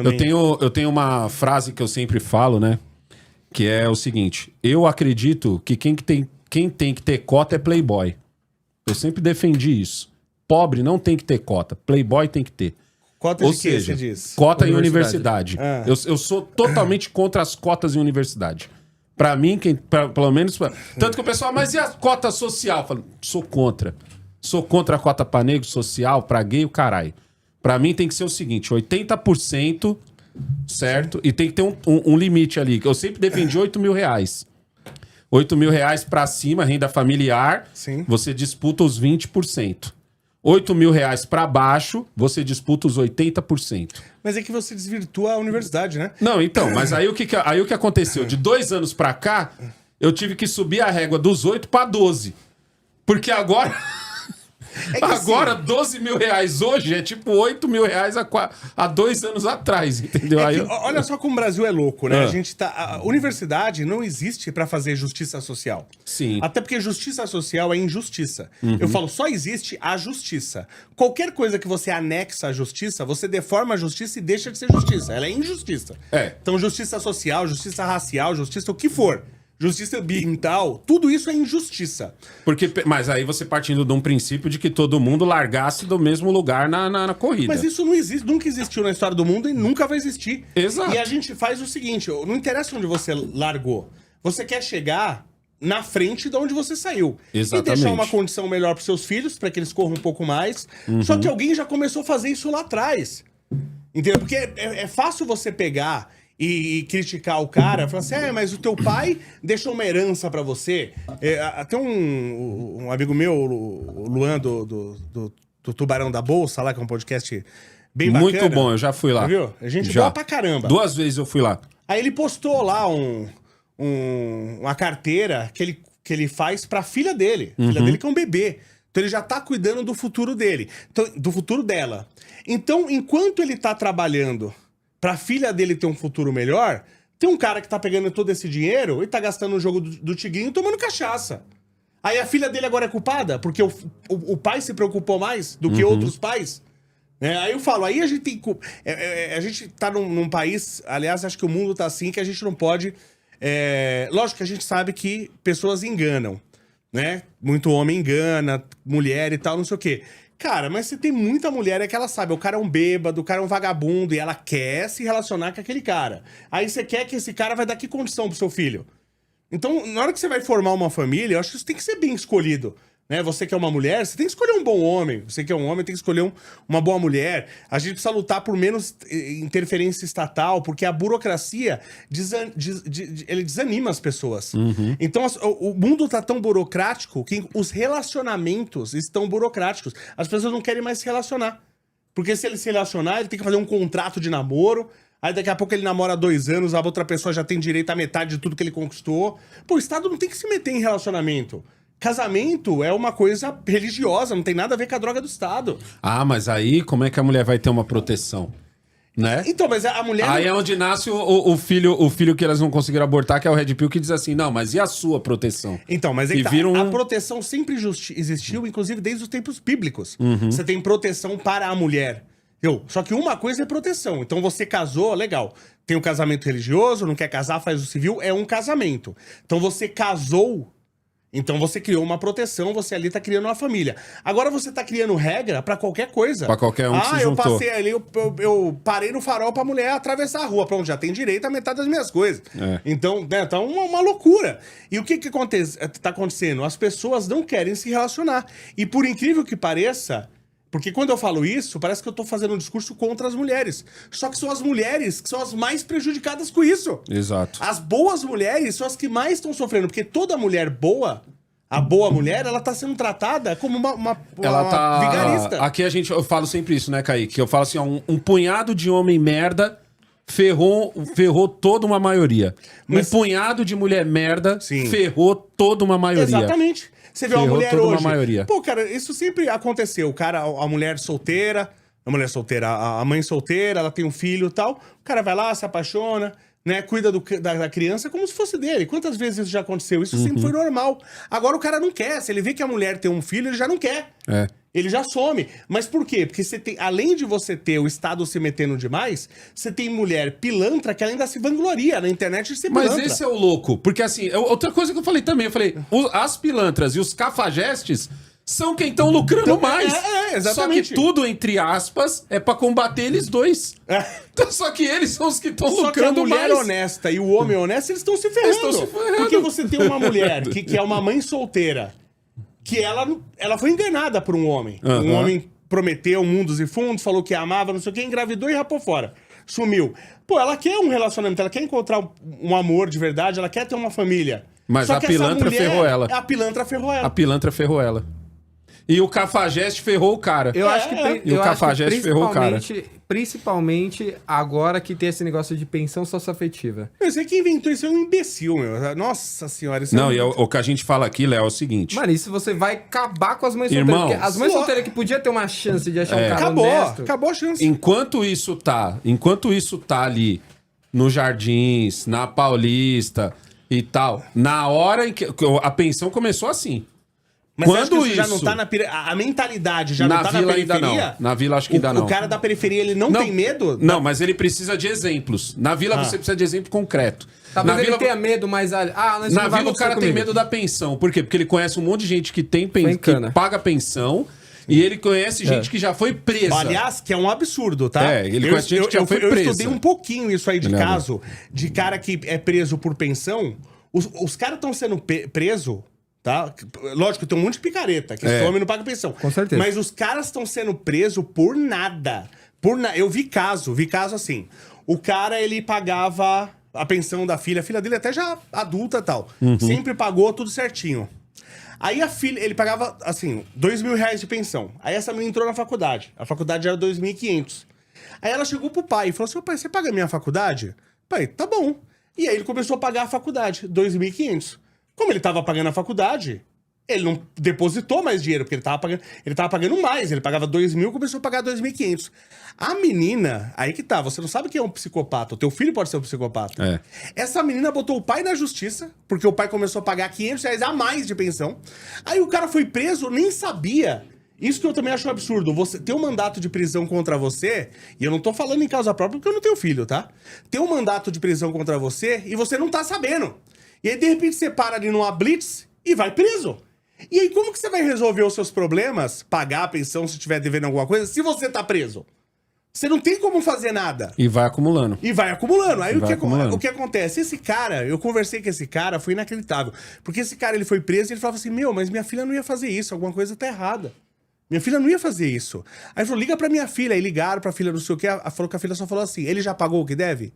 também. Eu tenho uma frase que eu sempre falo, né? Que é o seguinte: eu acredito que quem tem que ter cota é playboy. Eu sempre defendi isso. Pobre não tem que ter cota, playboy tem que ter. Cota Ou de quê, seja, você diz? cota em universidade. Ah. Eu sou totalmente contra as cotas em universidade. Pra mim, pelo menos... Tanto que o pessoal, mas e a cota social? Eu falo, sou contra. Sou contra a cota pra negro, social, pra gay, o caralho. Pra mim tem que ser o seguinte, 80%, certo? E tem que ter um limite ali. Eu sempre defendi R$8.000. R$8.000 pra cima, renda familiar, Sim. você disputa os 20%. R$8.000 pra baixo, você disputa os 80%. Mas é que você desvirtua a universidade, né? Não, então, mas aí o que aconteceu? De 2 anos pra cá, eu tive que subir a régua dos 8 pra 12. Porque agora... Agora, R$12.000 hoje é tipo R$8.000 há 2 anos atrás, entendeu? É Aí que, olha só como o Brasil é louco, né? A universidade não existe pra fazer justiça social. Sim. Até porque justiça social é injustiça. Eu falo, só existe a justiça. Qualquer coisa que você anexa à justiça, você deforma a justiça e deixa de ser justiça. Ela é injustiça. Então, justiça social, justiça racial, justiça o que for. Justiça ambiental, tudo isso é injustiça. Mas aí você partindo de um princípio de que todo mundo largasse do mesmo lugar na corrida. Mas isso não existe, nunca existiu na história do mundo e nunca vai existir. Exato. E a gente faz o seguinte, não interessa onde você largou. Você quer chegar na frente de onde você saiu. Exatamente. E deixar uma condição melhor para seus filhos, para que eles corram um pouco mais. Só que alguém já começou a fazer isso lá atrás. Entendeu? Porque é fácil você pegar... E criticar o cara, falar assim, mas o teu pai deixou uma herança pra você. Tem um amigo meu, o Luan, do Tubarão da Bolsa, lá, que é um podcast bem bacana. Muito bom, eu já fui lá. Viu? A gente já. boa pra caramba. 2 vezes eu fui lá. Aí ele postou lá uma carteira que ele faz pra filha dele. Filha dele que é um bebê. Então ele já tá cuidando do futuro dele. Então, do futuro dela. Então, enquanto ele tá trabalhando... pra filha dele ter um futuro melhor, tem um cara que tá pegando todo esse dinheiro e tá gastando no jogo do Tigrinho tomando cachaça. Aí a filha dele agora é culpada? Porque o pai se preocupou mais do que outros pais? Aí eu falo, aí a gente tem... a gente tá num país, aliás, acho que o mundo tá assim, que a gente não pode... lógico que a gente sabe que pessoas enganam, né? Muito homem engana, mulher e tal, não sei o quê. Cara, mas se tem muita mulher é que ela sabe, o cara é um bêbado, o cara é um vagabundo e ela quer se relacionar com aquele cara. Aí você quer que esse cara vai dar que condição pro seu filho? Então, na hora que você vai formar uma família, eu acho que isso tem que ser bem escolhido. Né? Você que é uma mulher, você tem que escolher um bom homem. Você que é um homem, tem que escolher uma boa mulher. A gente precisa lutar por menos interferência estatal, porque a burocracia ele desanima as pessoas. Então, o mundo tá tão burocrático que os relacionamentos estão burocráticos. As pessoas não querem mais se relacionar. Porque se ele se relacionar, ele tem que fazer um contrato de namoro. Aí daqui a pouco ele namora 2 anos, a outra pessoa já tem direito à metade de tudo que ele conquistou. Pô, o Estado não tem que se meter em relacionamento. Casamento é uma coisa religiosa, não tem nada a ver com a droga do Estado. Ah, mas aí como é que a mulher vai ter uma proteção? Né? Então, mas a mulher... Aí é onde nasce o filho que elas não conseguiram abortar, que é o Red Pill, que diz assim, não, mas e a sua proteção? Então, mas aí a proteção sempre existiu, inclusive desde os tempos bíblicos. Você tem proteção para a mulher. Só que uma coisa é proteção. Então você casou, legal. Tem o casamento religioso, não quer casar, faz o civil, é um casamento. Então você casou... Então você criou uma proteção, você ali tá criando uma família. Agora você tá criando regra pra qualquer coisa. Pra qualquer um que se juntou. Passei ali, eu parei no farol pra mulher atravessar a rua. Pronto, já tem direito a metade das minhas coisas. Então, né, tá uma loucura. E o que tá acontecendo? As pessoas não querem se relacionar. E por incrível que pareça... Porque quando eu falo isso, parece que eu tô fazendo um discurso contra as mulheres. Só que são as mulheres que são as mais prejudicadas com isso. Exato. As boas mulheres são as que mais estão sofrendo. Porque toda mulher boa, a boa mulher, ela tá sendo tratada como uma vigarista. Aqui eu falo sempre isso, né, Kaique? Eu falo assim, ó, um punhado de homem merda ferrou toda uma maioria. Um punhado de mulher merda ferrou toda uma maioria. Exatamente. Você vê uma mulher toda hoje... Uma maioria. Pô, cara, isso sempre aconteceu. O cara, a mulher solteira, a mãe solteira, ela tem um filho e tal. O cara vai lá, se apaixona, né? Cuida da criança como se fosse dele. Quantas vezes isso já aconteceu? Isso sempre foi normal. Agora o cara não quer. Se ele vê que a mulher tem um filho, ele já não quer. Ele já some. Mas por quê? Porque você tem, além de você ter o Estado se metendo demais, você tem mulher pilantra que ainda se vangloria na internet de ser pilantra. Mas esse é o louco. Porque assim, outra coisa que eu falei também, eu falei, as pilantras e os cafajestes são quem estão lucrando Então, mais. exatamente. Só que tudo, entre aspas, é pra combater eles dois. Só que eles são os que estão Só que a lucrando mulher mais. honesta e o homem honesto, eles estão se ferrando. Eles estão se ferrando. Porque você tem uma mulher que é uma mãe solteira, que ela foi enganada por um homem. Um homem prometeu mundos e fundos, falou que amava, não sei o que, engravidou e rapou fora. Sumiu. Pô, ela quer um relacionamento, ela quer encontrar um amor de verdade, ela quer ter uma família. Mas Só a que pilantra essa mulher, ferrou ela. A pilantra ferrou ela. A pilantra ferrou ela. E o cafajeste ferrou o cara. Eu acho que, E o cafajeste ferrou o cara. Principalmente agora que tem esse negócio de pensão socioafetiva. Eu sei que inventou isso é um imbecil, meu. Nossa senhora. Isso Não, e o que a gente fala aqui, Léo, é o seguinte. Mano, isso você vai acabar com as mães Irmão, solteiras. Porque as mães solteiras que podiam ter uma chance de achar um cara honesto. Acabou a chance. Enquanto isso tá ali nos Jardins, na Paulista e tal, na hora em que a pensão começou assim. Mas quando você acha que isso já não tá a mentalidade já não tá na Vila periferia? ainda não. Na Vila acho que ainda não. O cara da periferia, ele não tem medo? Não, mas ele precisa de exemplos. Na Vila você precisa de exemplo concreto. Talvez na ele Vila, tenha medo, mas... na Vila o cara tem medo da pensão. Por quê? Porque ele conhece um monte de gente que tem que paga pensão e ele conhece gente que já foi presa. Aliás, que é um absurdo, tá? Ele conhece gente que já foi presa. Eu estudei um pouquinho isso aí de caso, de cara que é preso por pensão. Os caras estão sendo presos... Tá? Lógico, tem um monte de picareta, que esse homem não paga pensão. Com certeza. Mas os caras estão sendo presos por nada. Eu vi caso assim. O cara, ele pagava a pensão da filha. A filha dele até já adulta e tal. Sempre pagou tudo certinho. Aí a filha, ele pagava, assim, R$2.000 de pensão. Aí essa menina entrou na faculdade. A faculdade era 2.500. Aí ela chegou pro pai e falou assim, pai, você paga a minha faculdade? Pai, tá bom. E aí ele começou a pagar a faculdade, 2.500. Como ele tava pagando a faculdade, ele não depositou mais dinheiro, porque ele tava pagando mais. Ele pagava 2.000, começou a pagar 2.500. A menina, aí que tá, você não sabe quem é um psicopata. O teu filho pode ser um psicopata. Essa menina botou o pai na justiça, porque o pai começou a pagar R$500 a mais de pensão. Aí o cara foi preso, nem sabia. Isso que eu também acho um absurdo. Você ter um mandato de prisão contra você, e eu não tô falando em causa própria porque eu não tenho filho, tá? Ter um mandato de prisão contra você e você não tá sabendo. E aí, de repente, você para ali numa blitz e vai preso. E aí, como que você vai resolver os seus problemas, pagar a pensão se estiver devendo alguma coisa, se você tá preso? Você não tem como fazer nada. E vai acumulando. Aí o que acontece? Esse cara, eu conversei com esse cara, foi inacreditável. Porque esse cara, ele foi preso e ele falava assim, mas minha filha não ia fazer isso, alguma coisa tá errada. Minha filha não ia fazer isso. Aí ele falou, liga pra minha filha. Aí ligaram pra filha, não sei o que, falou que a filha só falou assim, ele já pagou o que deve?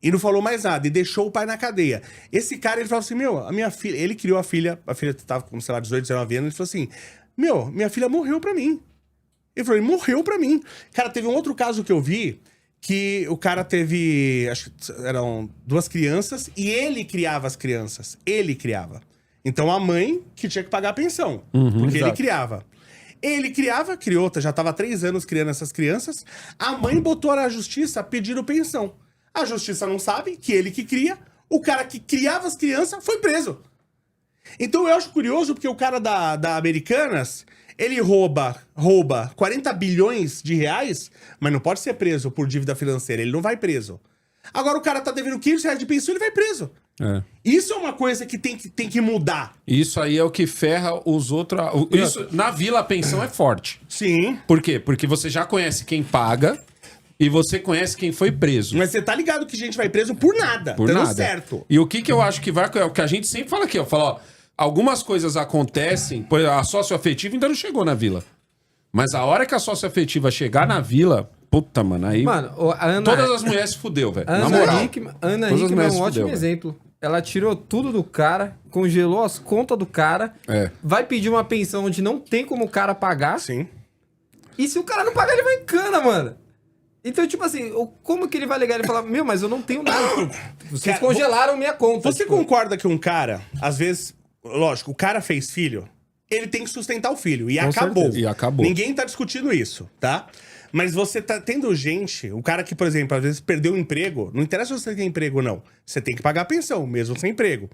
E não falou mais nada, e deixou o pai na cadeia. Esse cara, ele falou assim, a minha filha... Ele criou a filha tava com, sei lá, 18, 19 anos, ele falou assim, minha filha morreu pra mim. Ele falou, ele morreu pra mim. Cara, teve um outro caso que eu vi, que o cara teve, acho que eram 2 crianças, e ele criava as crianças. Ele criava. Então a mãe que tinha que pagar a pensão, porque ele criava. Ele criou, já tava há 3 anos criando essas crianças, a mãe botou na justiça pedindo pensão. A justiça não sabe que ele que cria, o cara que criava as crianças foi preso. Então eu acho curioso porque o cara da Americanas, ele rouba 40 bilhões de reais, mas não pode ser preso por dívida financeira, ele não vai preso. Agora o cara tá devendo R$500 de pensão, ele vai preso. Isso é uma coisa que tem que mudar. Isso aí é o que ferra os outros... Na Vila a pensão é forte. Sim. Por quê? Porque você já conhece quem paga... E você conhece quem foi preso. Mas você tá ligado que a gente vai preso por nada. Por nada. Certo. E o que eu acho que vai... É o que a gente sempre fala aqui, ó. Fala, algumas coisas acontecem... A socioafetiva ainda não chegou na Vila. Mas a hora que a socioafetiva chegar na Vila... Puta, mano, aí... Mano, a Ana... Todas as mulheres se fudeu, velho. Na Ana moral. Hickman é um ótimo exemplo. Ela tirou tudo do cara, congelou as contas do cara, vai pedir uma pensão onde não tem como o cara pagar. Sim. E se o cara não pagar, ele vai em cana, mano. Então, tipo assim, como que ele vai ligar e falar, mas eu não tenho nada. Vocês congelaram minha conta. Você concorda que um cara, às vezes, lógico, o cara fez filho, ele tem que sustentar o filho. E acabou. Certeza. E acabou. Ninguém tá discutindo isso, tá? Mas você tá tendo gente, o cara que, por exemplo, às vezes perdeu o emprego, não interessa se você tem emprego ou não. Você tem que pagar a pensão, mesmo sem emprego.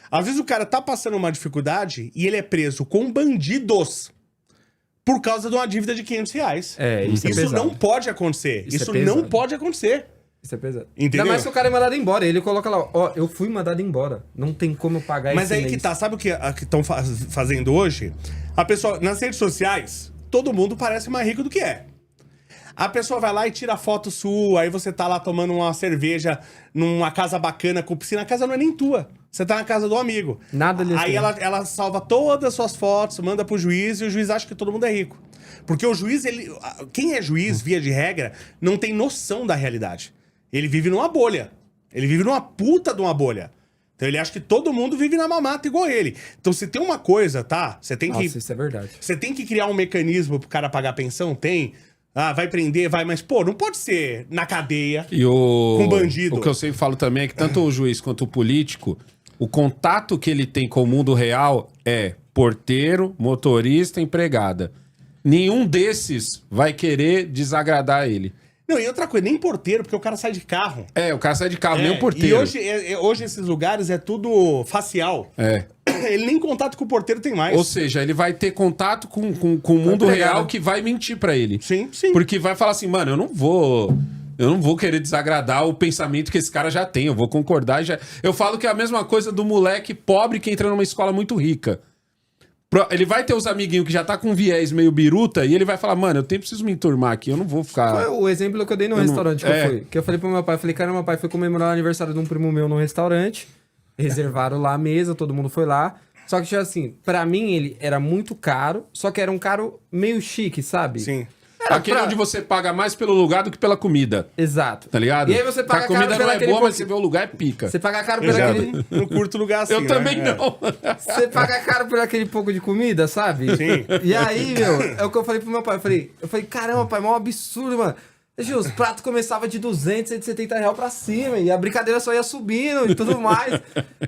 Às vezes o cara tá passando uma dificuldade e ele é preso com bandidos. por causa de uma dívida de R$500. Isso é pesado. não pode acontecer. Isso é pesado. não pode acontecer. Isso é pesado. Entendeu? Ainda mais se o cara é mandado embora. Ele coloca lá, ó, eu fui mandado embora. Não tem como eu pagar Mas esse aí mês. que tá, sabe o que estão fazendo hoje? A pessoa, nas redes sociais, todo mundo parece mais rico do que é. A pessoa vai lá e tira foto sua, aí você tá lá tomando uma cerveja numa casa bacana com piscina. A casa não é nem tua. Você tá na casa do amigo. Nada ali. Aí ela salva todas as suas fotos, manda pro juiz e o juiz acha que todo mundo é rico. Porque o juiz, quem é juiz, via de regra, não tem noção da realidade. Ele vive numa bolha. Ele vive numa puta de uma bolha. Então ele acha que todo mundo vive na mamata igual ele. Então se tem uma coisa, tá? Você tem Nossa, que... isso é verdade. Você tem que criar um mecanismo pro cara pagar pensão? Tem. Ah, vai prender, vai, mas, pô, não pode ser na cadeia com bandido. O que eu sempre falo também é que tanto o juiz quanto o político, o contato que ele tem com o mundo real é porteiro, motorista, empregada. Nenhum desses vai querer desagradar ele. Não, e outra coisa, nem porteiro, porque o cara sai de carro. O cara sai de carro, nem o porteiro. E hoje esses lugares é tudo facial. Ele nem contato com o porteiro tem mais. Ou seja, ele vai ter contato com o mundo real que vai mentir pra ele. Sim, sim. Porque vai falar assim, mano, eu não vou querer desagradar o pensamento que esse cara já tem, eu vou concordar. Eu falo que é a mesma coisa do moleque pobre que entra numa escola muito rica. Ele vai ter os amiguinhos que já tá com viés meio biruta e ele vai falar, mano, preciso me enturmar aqui, eu não vou ficar... Foi o exemplo que eu dei no restaurante que eu fui. Que eu falei pro meu pai, cara, meu pai foi comemorar o aniversário de um primo meu no restaurante, reservaram lá a mesa, todo mundo foi lá. Só que, assim, pra mim ele era muito caro, só que era um caro meio chique, sabe? Sim. Aquele onde você paga mais pelo lugar do que pela comida. Exato. Tá ligado? E aí você paga a comida caro não é pelaquele boa, mas você vê o lugar é pica. Você paga caro Eu por já aquele... não curto lugar assim, Eu né? também não. Você paga caro por aquele pouco de comida, sabe? Sim. E aí, meu, é o que eu falei pro meu pai. Eu falei, caramba, pai, mó absurdo, mano. Os pratos começavam de 200, 170 reais pra cima, e a brincadeira só ia subindo e tudo mais.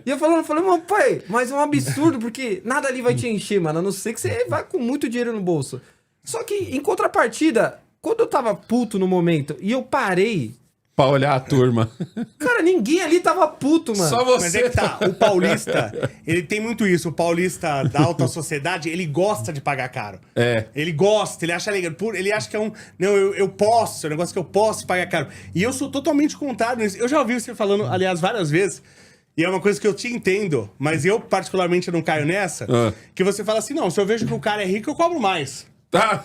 E eu falei, meu pai, mas é um absurdo, porque nada ali vai te encher, mano, a não ser que você vai com muito dinheiro no bolso. Só que, em contrapartida, quando eu tava puto no momento e eu parei... Pra olhar a turma. Cara, ninguém ali tava puto, mano. Só você. Mas é que tá, o paulista, ele tem muito isso. O paulista da alta sociedade, ele gosta de pagar caro. Ele gosta, ele acha legal. Ele acha que é um... Não, eu posso, é um negócio que eu posso pagar caro. E eu sou totalmente contrário nisso. Eu já ouvi você falando, aliás, várias vezes, e é uma coisa que eu te entendo, mas eu particularmente não caio nessa, que você fala assim, não, se eu vejo que o cara é rico, eu cobro mais. Tá?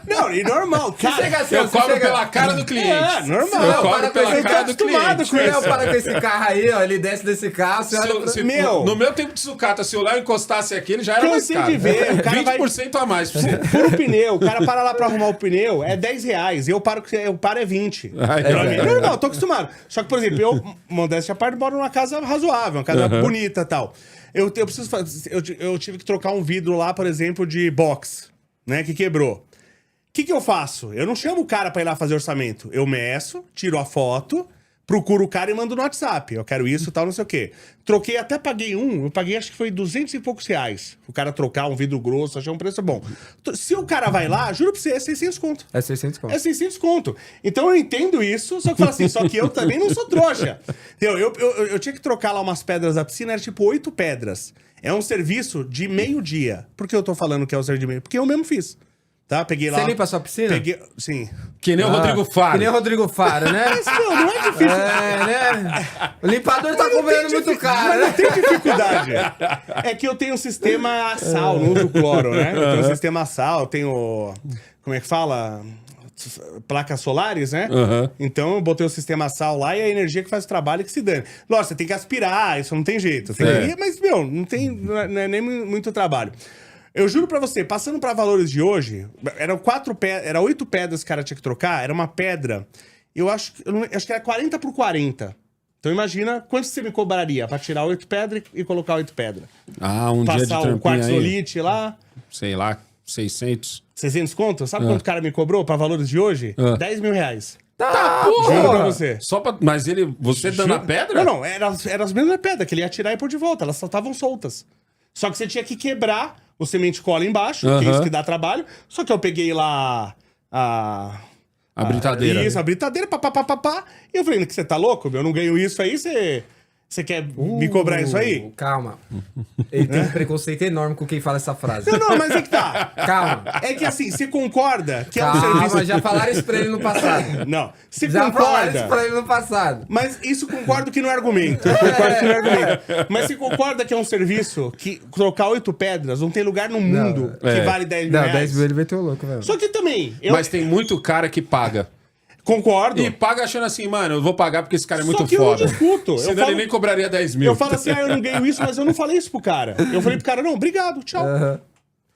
Não, e normal, cara. Eu cobro pela cara do cliente. É, normal. Eu Não, cobro para pela com esse cara do acostumado cliente. com Se o Léo isso. para com esse carro aí, ó, ele desce desse carro, você olha pra... Meu. No meu tempo de sucata, se o Léo encostasse aqui, ele já era mais Cansei caro. de ver, o cara 20% a mais pra você. Fura o pneu, o cara para lá pra arrumar o pneu, é R$10. Eu paro é 20. Ai, Pra mim, é. normal, tô acostumado. Só que, por exemplo, eu, modéstia à parte, moro numa casa razoável, uma casa bonita e tal. Eu preciso fazer. Eu tive que trocar um vidro lá, por exemplo, de box, né? Que quebrou. O que eu faço? Eu não chamo o cara pra ir lá fazer orçamento. Eu meço, tiro a foto, procuro o cara e mando no WhatsApp. Eu quero isso e tal, não sei o quê. Troquei, até paguei eu paguei acho que foi 200 e poucos reais. O cara trocar um vidro grosso, achei um preço bom. Se o cara vai lá, juro pra você, é 600 conto. É 600 conto. É 600 conto. Então eu entendo isso, só que falo assim, só que eu também não sou trouxa. Eu tinha que trocar lá umas pedras da piscina, era tipo 8 pedras. É um serviço de meio-dia. Por que eu tô falando que é um serviço de meio? Porque eu mesmo fiz. Tá? Peguei lá. Você limpa a sua piscina? Peguei, sim. Que nem o Rodrigo Faro. Que nem o Rodrigo Faro, né? Mas, meu, não é difícil. É, né? O limpador tá cobrando muito caro, Mas não né? tem dificuldade. É que eu tenho um sistema a sal, não uso cloro, né? Eu tenho um sistema a sal, eu tenho... Como é que fala? Placas solares, né? Então eu botei o sistema a sal lá e a energia que faz o trabalho que se dane. Lógico, você tem que aspirar, isso não tem jeito. Mas, meu, não é nem muito trabalho. Eu juro pra você, passando pra valores de hoje, eram 8 pedras que o cara tinha que trocar, era uma pedra, acho que era 40 por 40. Então imagina quanto você me cobraria pra tirar 8 pedras e colocar 8 pedras. Ah, um dia de Passar o trampinho aí. quartzolite lá, Sei lá, 600. 600 conto. Sabe quanto o cara me cobrou pra valores de hoje? 10 mil reais. Tá, Juro pra você. Só pra... Mas você dando a pedra? Não, eram as mesmas pedras que ele ia tirar e pôr de volta, elas só estavam soltas. Só que você tinha que quebrar o semente cola embaixo, que é isso que dá trabalho. Só que eu peguei lá a britadeira. Isso, a britadeira, pá. E eu falei, que você tá louco, meu? Eu não ganho isso aí, você... Você quer me cobrar isso aí? Calma. Ele tem um preconceito enorme com quem fala essa frase. Não, mas é que tá. Calma. É que assim, você concorda que é um Calma, serviço... já falaram isso pra ele no passado. Não, você Já falaram isso concorda... pra ele no passado. Mas isso concordo que não é argumento. Eu concordo que não é argumento. Mas você concorda que é um serviço que trocar 8 pedras não tem lugar no mundo que vale 10 mil Não, reais? 10 mil ele meteu louco, velho. Só que também... Mas tem muito cara que paga. Concordo. E paga achando assim, mano, eu vou pagar porque esse cara é muito Só que foda. eu discuto. Eu Senão falo- ele nem cobraria 10 mil. Eu falo assim, eu não ganho isso, mas eu não falei isso pro cara. Eu falei pro cara, não, obrigado, tchau.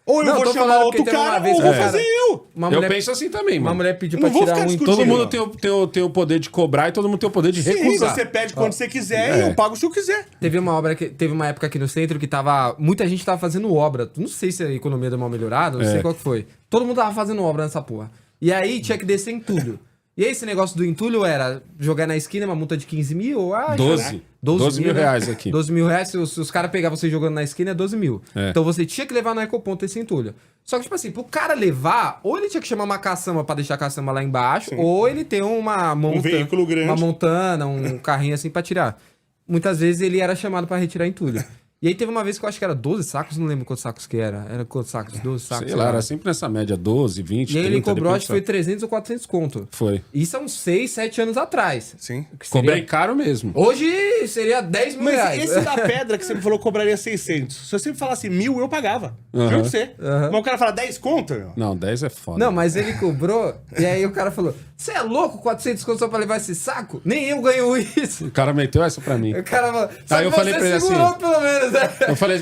Ou eu Não, vou tô chamar falando outro porque teve uma cara, vez ou que vou o cara- fazer eu. Uma Eu mulher, penso assim também, uma mano. mulher pediu Eu não pra vou tirar ficar um discutindo. Todo mundo intúlio. tem o poder de cobrar e todo mundo tem o poder de Sim, recusar. você pede quando você quiser e eu pago se eu quiser. Teve uma época aqui no centro que tava. Muita gente tava fazendo obra. Não sei se a economia deu uma melhorada, não sei qual que foi. Todo mundo tava fazendo obra nessa porra. E aí tinha que descer entulho. E aí esse negócio do entulho era jogar na esquina uma multa de 15 mil. 12. 12 mil reais aqui. 12 mil reais, se os caras pegavam você jogando na esquina, é 12 mil. É. Então você tinha que levar no ecoponto esse entulho. Só que, tipo assim, pro cara levar, ou ele tinha que chamar uma caçamba pra deixar a caçamba lá embaixo, ou ele tem uma monta, veículo grande. uma montana, um carrinho assim pra tirar. Muitas vezes ele era chamado pra retirar entulho. E aí teve uma vez que eu acho que era 12 sacos, não lembro quantos sacos que era. Era quantos sacos? 12 sacos. Sei lá, era sempre nessa média, 12, 20, E aí 30. ele cobrou, depende acho que foi 300 ou 400 conto. Foi. Isso há uns 6, 7 anos atrás. Sim. Que seria- Cobrei caro mesmo. Hoje seria 10 mil Mas reais. esse da pedra que você me falou cobraria 600. Se você me falasse 1.000, eu pagava. Aham. Juro pra você. Mas o cara fala 10 conto, meu. Não, 10 é foda. Não, mas ele cobrou, e aí o cara falou: você é louco, 400 conto só pra levar esse saco? Nem eu ganho isso. O cara meteu essa pra mim. O cara falou: só Aí que eu falei pra ele segurou assim- pelo menos, né? Eu falei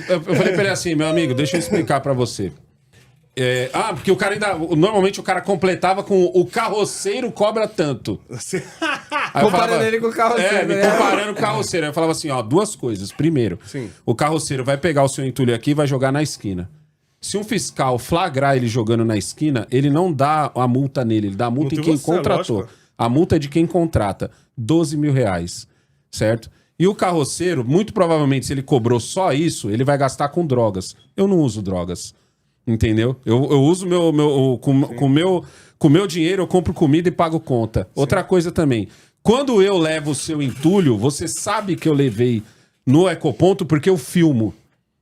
pra ele assim, meu amigo, deixa eu explicar pra você. Porque o cara ainda... Normalmente o cara completava com o carroceiro cobra tanto. Aí eu Comparando ele com o carroceiro, me né? comparando com o carroceiro. Aí eu falava assim, ó, duas coisas. Primeiro, o carroceiro vai pegar o seu entulho aqui e vai jogar na esquina. Se um fiscal flagrar ele jogando na esquina, ele não dá a multa nele, ele dá a multa em Multa em quem você, contratou. lógico. A multa é de quem contrata. 12 mil reais, certo? E o carroceiro, muito provavelmente, se ele cobrou só isso, ele vai gastar com drogas. Eu não uso drogas, entendeu? Eu uso com o meu dinheiro, eu compro comida e pago conta. Outra coisa também, quando eu levo o seu entulho, você sabe que eu levei no ecoponto porque eu filmo.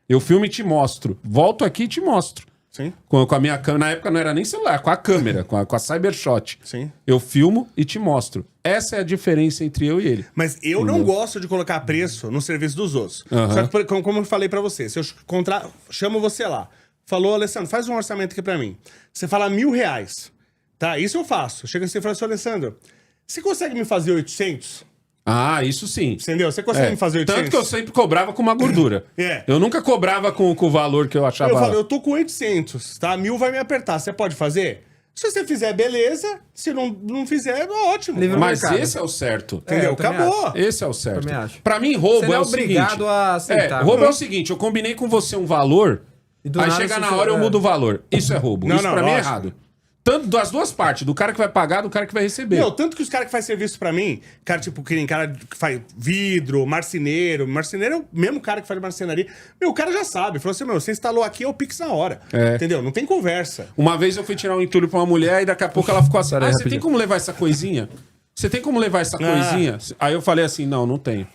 Eu filmo e te mostro. Volto aqui e te mostro. Sim. Com a minha câmera. Na época não era nem celular, com a câmera, com a Cybershot. Sim. Eu filmo e te mostro. Essa é a diferença entre eu e ele. Mas eu não gosto de colocar preço no serviço dos outros. Aham. Só que, como eu falei pra você, se eu chamo você lá, falou, Alessandro, faz um orçamento aqui pra mim. Você fala R$1.000, tá? Isso eu faço. Chega assim e fala assim, Alessandro, você consegue me fazer 800? Ah, isso sim. Entendeu? Você consegue me fazer 800? Tanto que eu sempre cobrava com uma gordura. É. Eu nunca cobrava com o valor que eu achava. Eu falo, eu tô com 800, tá? 1.000 vai me apertar. Você pode fazer? Se você fizer, beleza. Se não fizer, ótimo. Livre Mas mercado. esse é o certo. Entendeu? eu também Acabou. Esse é o certo. Também acho. Pra mim, roubo Você não é é o obrigado seguinte. a aceitar. Roubo é o seguinte, eu combinei com você um valor, E do aí nada chega você na chega- hora eu mudo o valor. Isso é roubo. Não, Isso não, pra mim é lógico. errado. Tanto das duas partes, do cara que vai pagar, do cara que vai receber. Meu, tanto que os caras que fazem serviço pra mim, cara, tipo, que nem cara que faz vidro, marceneiro. Marceneiro é o mesmo cara que faz marcenaria. Meu, o cara já sabe. Falou assim, meu, você instalou aqui, é o Pix na hora. É. Entendeu? Não tem conversa. Uma vez eu fui tirar um entulho pra uma mulher e daqui a pouco ela ficou assim, Pera aí, você rapidinho. tem como levar essa coisinha? Você tem como levar essa coisinha? Aí eu falei assim, não tenho.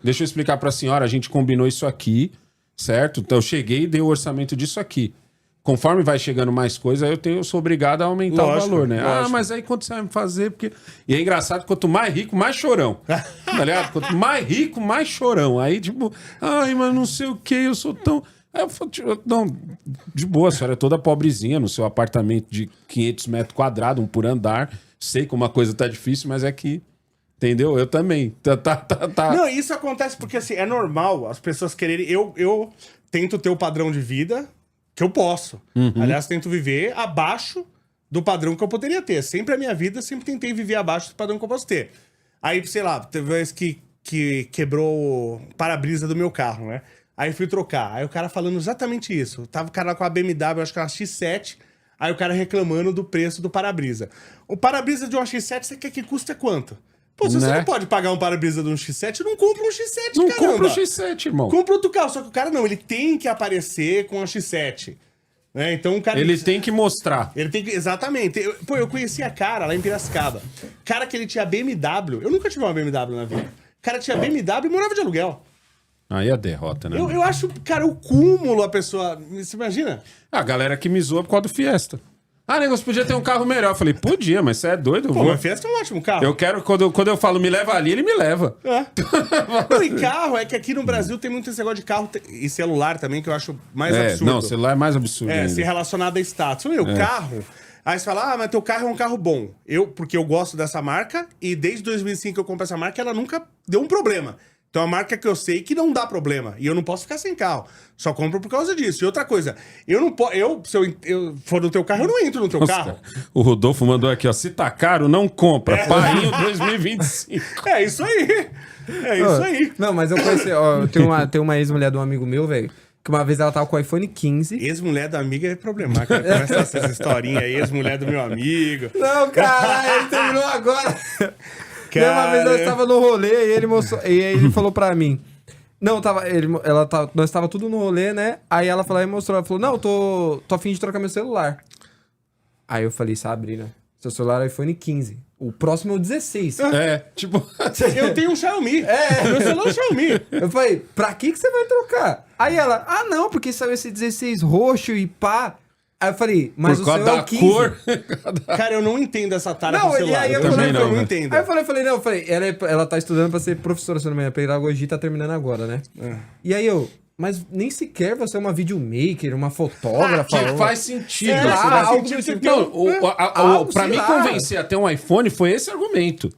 Deixa eu explicar pra senhora, a gente combinou isso aqui, certo? Então eu cheguei e dei o orçamento disso aqui. Conforme vai chegando mais coisa, eu sou obrigado a aumentar Lógico, o valor, né? lógico. Ah, mas aí quanto você vai me fazer? Porque... E é engraçado, quanto mais rico, mais chorão. Tá ligado? Quanto mais rico, mais chorão. Aí, tipo, ai, mas não sei o que, eu sou tão... Aí eu falo, tipo, não, de boa, a senhora é toda pobrezinha no seu apartamento de 500 metros quadrados, um por andar. Sei que uma coisa tá difícil, mas é que... Entendeu? Eu também. Tá. Não, isso acontece porque, assim, é normal as pessoas quererem... Eu tento ter o padrão de vida que eu posso. Aliás, tento viver abaixo do padrão que eu poderia ter. Sempre a minha vida, sempre tentei viver abaixo do padrão que eu posso ter. Aí, sei lá, teve uma vez que quebrou o para-brisa do meu carro, né? Aí fui trocar. Aí o cara falando exatamente isso. Tava o cara com a BMW, acho que era uma X7. Aí o cara reclamando do preço do para-brisa. O para-brisa de uma X7, você quer que custe quanto? Pô, se você Né? não pode pagar um para-brisa de um X7, não compra um X7, Não caramba. compra o X7, irmão. Compra outro carro. Só que o cara não, ele tem que aparecer com a X7. Né? Então o cara... Ele tem que mostrar. Ele tem que... Exatamente. Eu conheci a cara lá em Piracicaba. Cara que ele tinha BMW. Eu nunca tive uma BMW na vida. cara tinha BMW e morava de aluguel. Aí é derrota, né? Eu acho, cara, o cúmulo a pessoa... Você imagina? A galera que me zoa por causa do Fiesta. Ah, negócio, podia ter um carro melhor. Eu falei, podia, mas você é doido? Pô, mas Fiesta é um ótimo carro. Eu quero, quando eu falo me leva ali, ele me leva. É. Não, e carro, é que aqui no Brasil tem muito esse negócio de carro e celular também, que eu acho mais absurdo. Não, celular é mais absurdo ainda. Se relacionado a status. Meu, carro... Aí você fala, mas teu carro é um carro bom. Porque eu gosto dessa marca e desde 2005 que eu compro essa marca, ela nunca deu um problema. Então é uma marca que eu sei que não dá problema. E eu não posso ficar sem carro. Só compro por causa disso. E outra coisa, eu não posso. Se eu for no teu carro, eu não entro no teu carro. O Rodolfo mandou aqui, ó. Se tá caro, não compra. Painho 2025. É isso aí. É isso aí. Não, mas eu conheci, ó, tem uma ex-mulher de um amigo meu, velho, que uma vez ela tava com o iPhone 15. Ex-mulher da amiga é problemático. Começa essas historinhas aí, ex-mulher do meu amigo. Não, caralho, ele terminou agora. E uma vez nós tava no rolê e ele mostrou, e aí ele falou pra mim. Não, nós tava tudo no rolê, né? Aí ela falou e mostrou, ela falou, não, tô a fim de trocar meu celular. Aí eu falei, Sabrina, seu celular é iPhone 15. O próximo é o 16. Tipo... Eu tenho um Xiaomi. Meu celular é um Xiaomi. Eu falei, pra que você vai trocar? Aí ela, não, porque saiu esse 16 roxo e pá. Aí eu falei, mas por o causa seu é da o 15. cor. Cara, eu não entendo essa tara Não, com celular. e aí eu também não, não né? entendo. Aí eu falei, ela tá estudando pra ser professora, se não me engano, pedagogia, tá terminando agora, né? E aí mas nem sequer você é uma videomaker, uma fotógrafa. Que faz sentido. Algo do tipo. Pra me convencer a ter um iPhone foi esse argumento.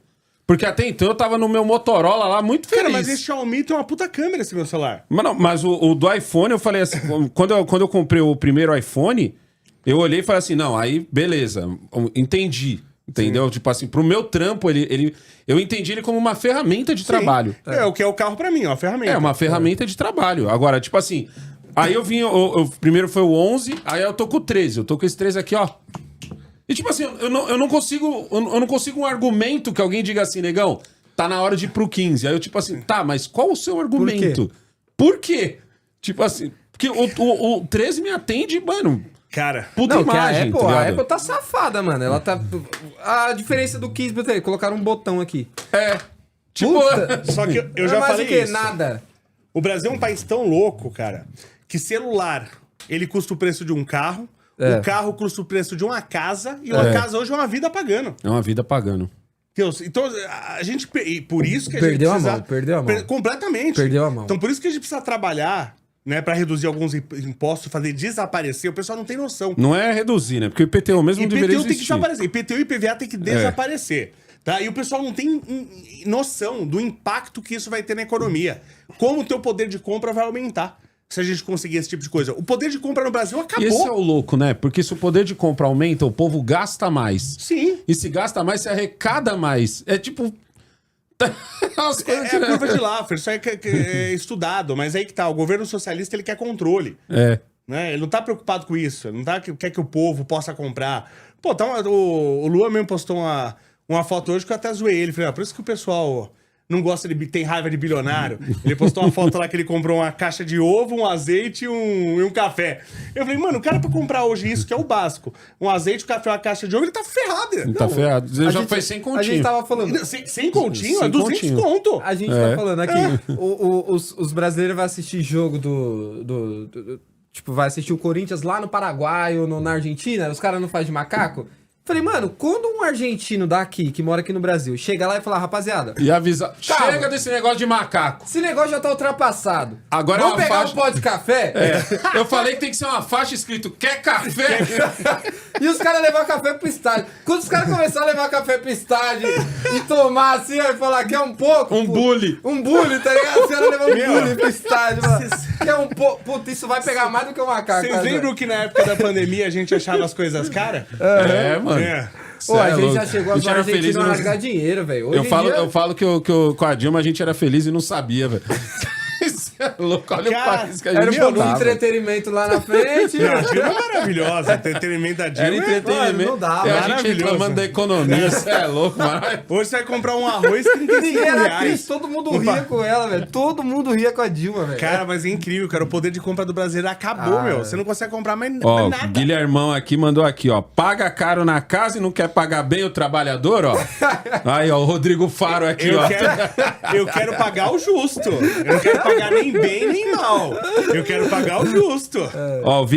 Porque até então eu tava no meu Motorola lá muito feliz. Cara, mas esse Xiaomi tem uma puta câmera, esse meu celular. Mas o do iPhone, eu falei assim, quando eu comprei o primeiro iPhone, eu olhei e falei assim, não, aí beleza, entendi. Entendeu? Sim. Tipo assim, pro meu trampo, eu entendi ele como uma ferramenta de trabalho. É o que é o carro pra mim, ó, ferramenta. É uma ferramenta de trabalho. Agora, tipo assim, aí eu vim, primeiro foi o 11, aí eu tô com o 13. Eu tô com esse 13 aqui, ó. E tipo assim, eu não consigo um argumento que alguém diga assim, negão, tá na hora de ir pro 15. Aí eu tipo assim, tá, mas qual o seu argumento? Por quê? Tipo assim, porque o 13 me atende, mano... Cara, puta imagem, a Apple tá safada, mano. Ela tá... A diferença do 15 pra colocaram um botão aqui. Tipo... Só que eu já falei isso. Nada. O Brasil é um país tão louco, cara, que celular, ele custa o preço de um carro, o carro custa o preço de uma casa, e uma casa hoje é uma vida pagando. É uma vida pagando. Então, a gente... E por isso que a gente precisa... Perdeu a mão. Completamente. Perdeu a mão. Então, por isso que a gente precisa trabalhar... Né, para reduzir alguns impostos, fazer desaparecer, o pessoal não tem noção. Não é reduzir, né? Porque o IPTU mesmo deveria existir. Tem que desaparecer. IPTU e IPVA tem que desaparecer. Tá? E o pessoal não tem noção do impacto que isso vai ter na economia. Como o teu poder de compra vai aumentar se a gente conseguir esse tipo de coisa. O poder de compra no Brasil acabou. E esse é o louco, né? Porque se o poder de compra aumenta, o povo gasta mais. Sim. E se gasta mais, se arrecada mais. É tipo... É a curva de Laffer, isso é estudado, mas aí que tá, o governo socialista ele quer controle. Né? Ele não tá preocupado com isso, ele não quer que o povo possa comprar. Pô, o Lua mesmo postou uma foto hoje que eu até zoei ele, falei, por isso que o pessoal não gosta tem raiva de bilionário. Ele postou uma foto lá que ele comprou uma caixa de ovo, um azeite e um café. Eu falei, mano, o cara pra comprar hoje isso, que é o básico, um azeite, um café, uma caixa de ovo, ele tá ferrado. Ele tá ferrado. Ele já foi sem continho. A gente tava falando... Sem continho? É 200 conto. A gente tá falando aqui, os brasileiros vão assistir jogo tipo, vai assistir o Corinthians lá no Paraguai ou na Argentina, os caras não fazem de macaco. Falei, mano, quando um argentino daqui, que mora aqui no Brasil, chega lá e fala, rapaziada... E avisa, chega desse negócio de macaco. Esse negócio já tá ultrapassado. Agora vamos pegar um pó de café? Eu falei que tem que ser uma faixa escrito, quer café? E os caras levar café pro estádio. Quando os caras começaram a levar café pro estádio e tomar assim, ó, e falar que é um pouco... Um bully, tá ligado? Os caras levam um bully pro estádio, mano. Que é um pouco... Puta, isso vai pegar mais do que um macaco. Vocês lembram que na época da pandemia a gente achava as coisas caras? Mano. Pô, a gente já chegou a zoar argentino a rasgar dinheiro, velho. Eu falo que com a Dilma a gente era feliz e não sabia, velho. Louco, olha Cara, o país que a Era gente um pouco de rodava. entretenimento lá na frente. Não, a Dilma é maravilhosa. Entretenimento da Dilma. Era entretenimento. Não dava. E a gente Maravilhoso. reclamando da economia, você é louco, mano. Hoje você vai comprar um arroz 35 Ninguém era reais. triste, todo mundo ria com ela, velho. Todo mundo ria com a Dilma, velho. Cara, mas é incrível, cara. O poder de compra do brasileiro acabou, meu. Você não consegue comprar mais, Ó, mais nada. Guilhermão aqui mandou aqui, ó. Paga caro na casa e não quer pagar bem o trabalhador, ó. Aí, ó, o Rodrigo Faro aqui, ó. Eu quero pagar o justo. Eu não quero pagar nem bem nem mal. Eu quero pagar o justo. Ó, o